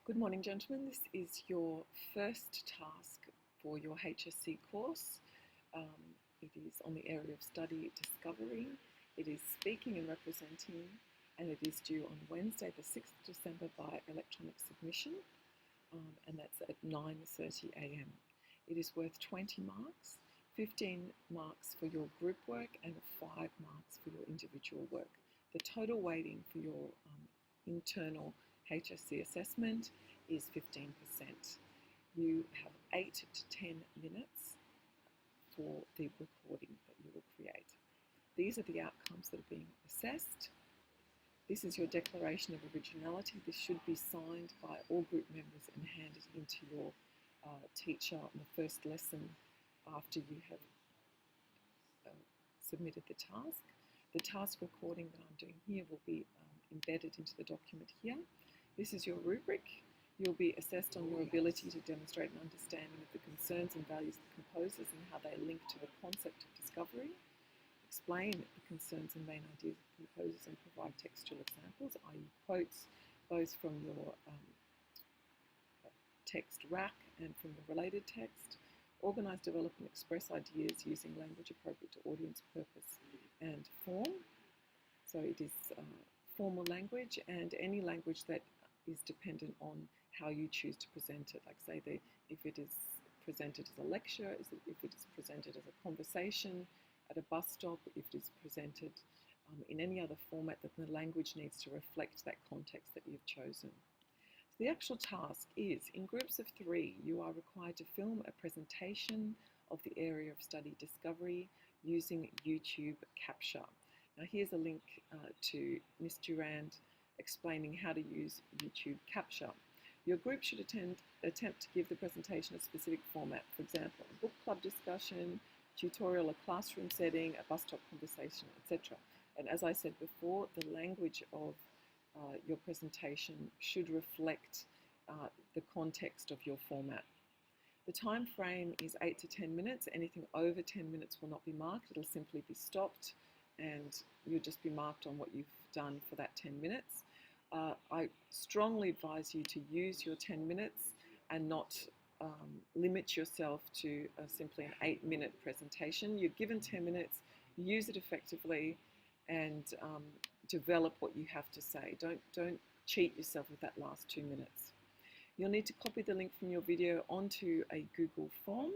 Good morning, gentlemen. This is your first task for your HSC course. It is on the area of study discovery. It is speaking and representing, and it is due on Wednesday, the 6th of December by electronic submission, and that's at 9:30 a.m. It is worth 20 marks, 15 marks for your group work, and 5 marks for your individual work. The total weighting for your internal HSC assessment is 15%. You have 8 to 10 minutes for the recording that you will create. These are the outcomes that are being assessed. This is your declaration of originality. This should be signed by all group members and handed into your teacher on the first lesson after you have submitted the task. The task recording that I'm doing here will be embedded into the document here. This is your rubric. You'll be assessed on your ability to demonstrate an understanding of the concerns and values of the composers and how they link to the concept of discovery. Explain the concerns and main ideas of the composers and provide textual examples, i.e. quotes, both from your text rack and from the related text. Organise, develop and express ideas using language appropriate to audience, purpose and form. So it is formal language and any language that is dependent on how you choose to present it. Like say if it is presented as a lecture, if it is presented as a conversation at a bus stop, if it is presented in any other format, that the language needs to reflect that context that you've chosen. So the actual task is, in groups of 3, you are required to film a presentation of the area of study discovery using YouTube Capture. Now here's a link to Ms. Durand explaining how to use YouTube Capture. Your group should attempt to give the presentation a specific format, for example, a book club discussion, tutorial, a classroom setting, a bus stop conversation, etc. And as I said before, the language of your presentation should reflect the context of your format. The time frame is 8 to 10 minutes. Anything over 10 minutes will not be marked. It'll simply be stopped and you'll just be marked on what you've done for that 10 minutes. I strongly advise you to use your 10 minutes and not limit yourself to simply an 8-minute presentation. You're given 10 minutes, use it effectively and develop what you have to say. Don't cheat yourself with that last 2 minutes. You'll need to copy the link from your video onto a Google form.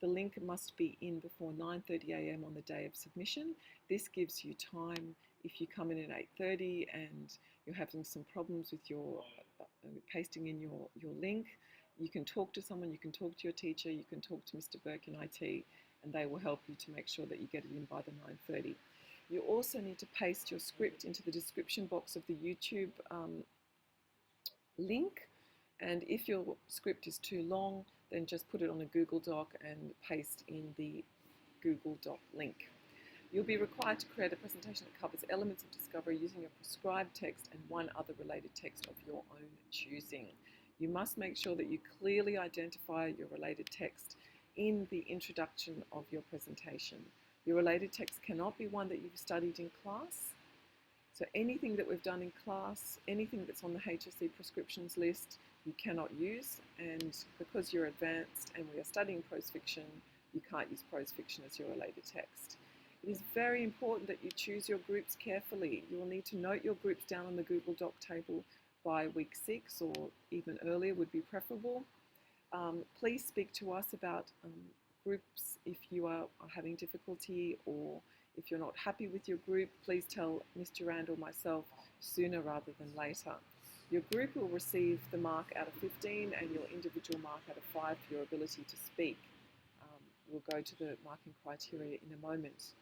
The link must be in before 9:30 a.m. on the day of submission. This gives you time if you come in at 8:30 and you're having some problems with your pasting in your link. You can talk to someone, you can talk to your teacher, you can talk to Mr. Burke in IT, and they will help you to make sure that you get it in by the 9:30. You also need to paste your script into the description box of the YouTube link. And if your script is too long, then just put it on a Google Doc and paste in the Google Doc link. You'll be required to create a presentation that covers elements of discovery using a prescribed text and one other related text of your own choosing. You must make sure that you clearly identify your related text in the introduction of your presentation. Your related text cannot be one that you've studied in class. So anything that we've done in class, anything that's on the HSC prescriptions list, you cannot use, and because you're advanced and we are studying prose fiction, you can't use prose fiction as your related text. It is very important that you choose your groups carefully. You will need to note your groups down on the Google Doc table by week 6 or even earlier would be preferable. Please speak to us about groups if you are having difficulty or if you're not happy with your group. Please tell Ms. Durand or myself sooner rather than later. Your group will receive the mark out of 15 and your individual mark out of 5 for your ability to speak. We'll go to the marking criteria in a moment.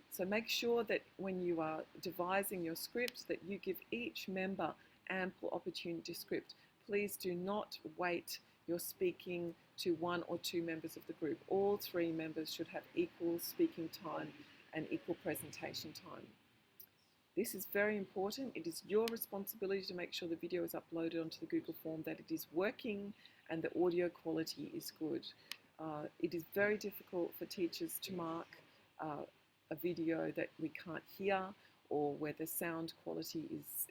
So make sure that when you are devising your script that you give each member ample opportunity to script. Please do not weight your speaking to 1 or 2 members of the group. All 3 members should have equal speaking time and equal presentation time. This is very important. It is your responsibility to make sure the video is uploaded onto the Google form, that it is working and the audio quality is good. It is very difficult for teachers to mark a video that we can't hear or where the sound quality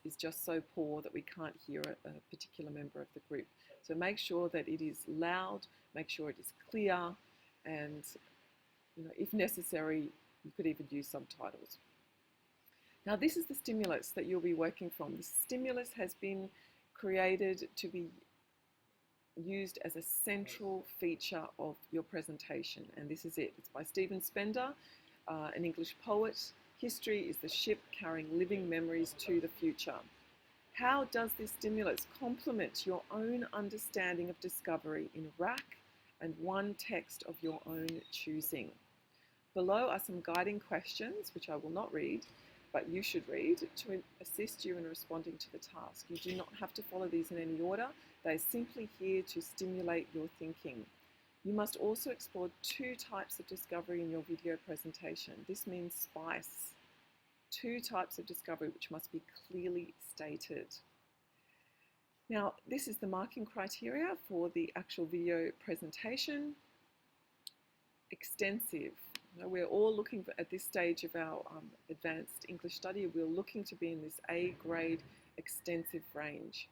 is just so poor that we can't hear a particular member of the group. So make sure that it is loud, make sure it is clear, and if necessary, you could even use subtitles. Now this is the stimulus that you'll be working from. The stimulus has been created to be used as a central feature of your presentation, and this is it. It's by Stephen Spender, an English poet. History is the ship carrying living memories to the future. How does this stimulus complement your own understanding of discovery in rack and one text of your own choosing? Below are some guiding questions, which I will not read, but you should read to assist you in responding to the task. You do not have to follow these in any order. They are simply here to stimulate your thinking. You must also explore 2 types of discovery in your video presentation. This means SPICE. 2 types of discovery which must be clearly stated. Now, this is the marking criteria for the actual video presentation. Extensive. We're all looking at this stage of our advanced English study, we're looking to be in this A grade extensive range.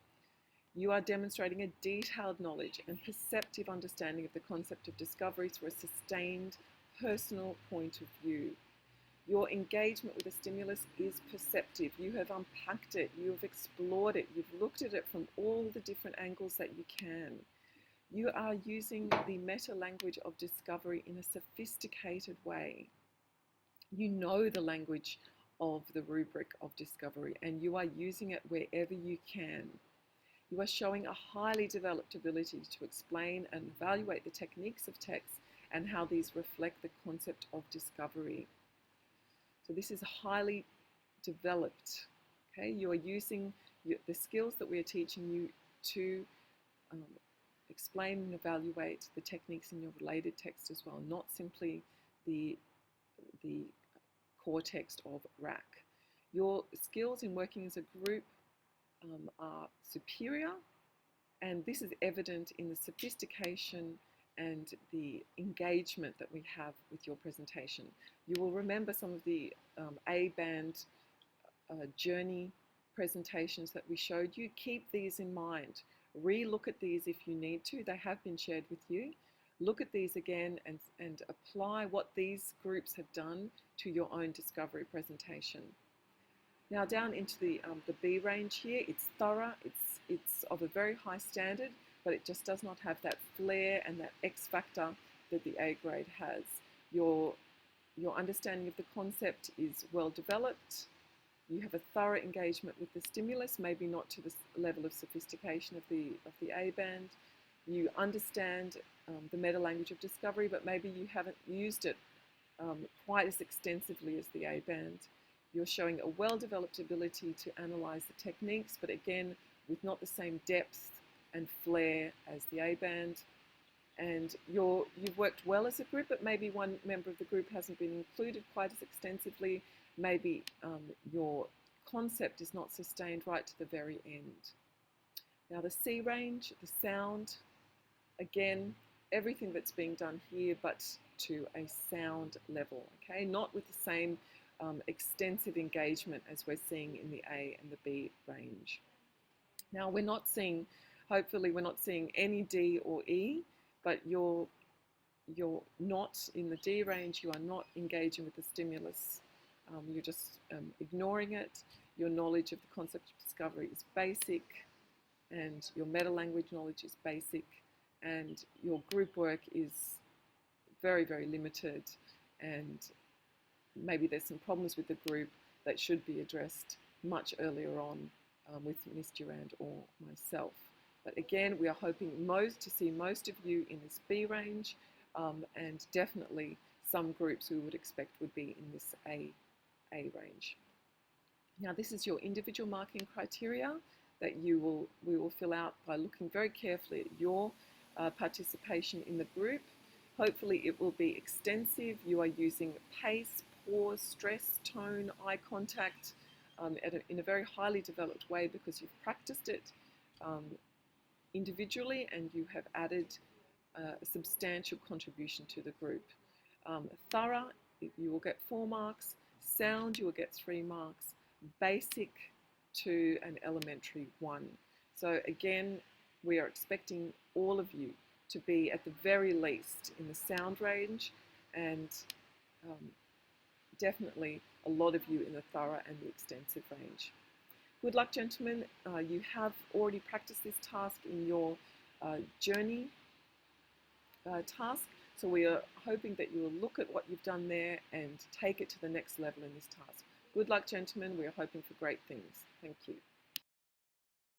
You are demonstrating a detailed knowledge and perceptive understanding of the concept of discovery through a sustained personal point of view. Your engagement with the stimulus is perceptive. You have unpacked it, you have explored it, you've looked at it from all the different angles that you can. You are using the meta language of discovery in a sophisticated way. You know the language of the rubric of discovery, and you are using it wherever you can. You are showing a highly developed ability to explain and evaluate the techniques of text and how these reflect the concept of discovery. So this is highly developed. Okay, you are using the skills that we are teaching you to explain and evaluate the techniques in your related text as well, not simply the core text of rack. Your skills in working as a group are superior, and this is evident in the sophistication and the engagement that we have with your presentation. You will remember some of the A-band journey presentations that we showed you. Keep these in mind. Re-look at these if you need to. They have been shared with you. Look at these again and apply what these groups have done to your own discovery presentation. Now down into the B range here, it's thorough, it's of a very high standard, but it just does not have that flair and that X factor that the A grade has. Your understanding of the concept is well developed. You have a thorough engagement with the stimulus, maybe not to the level of sophistication of the A band. You understand the meta language of discovery, but maybe you haven't used it quite as extensively as the A band. You're showing a well-developed ability to analyze the techniques, but again, with not the same depth and flair as the A band. And you've worked well as a group, but maybe one member of the group hasn't been included quite as extensively. Maybe your concept is not sustained right to the very end. Now the C range, the sound, again, everything that's being done here, but to a sound level, okay? Not with the same extensive engagement as we're seeing in the A and the B range. Now we're not seeing, hopefully we're not seeing any D or E, but you're not in the D range, you are not engaging with the stimulus. You're just ignoring it. Your knowledge of the concept of discovery is basic, and your meta-language knowledge is basic, and your group work is very, very limited, and maybe there's some problems with the group that should be addressed much earlier on with Ms. Durand or myself. But again, we are hoping to see most of you in this B range, and definitely some groups we would expect would be in this A range. Now this is your individual marking criteria that we will fill out by looking very carefully at your participation in the group. Hopefully it will be extensive. You are using pace, pause, stress, tone, eye contact in a very highly developed way because you've practiced it individually and you have added a substantial contribution to the group. Thorough, you will get 4 marks. Sound, you will get 3 marks. basic to an elementary 1. So again, we are expecting all of you to be at the very least in the sound range, and definitely a lot of you in the thorough and the extensive range. Good luck, gentlemen. You have already practiced this task in your journey task, so we are hoping that you will look at what you've done there and take it to the next level in this task. Good luck, gentlemen. We are hoping for great things. Thank you.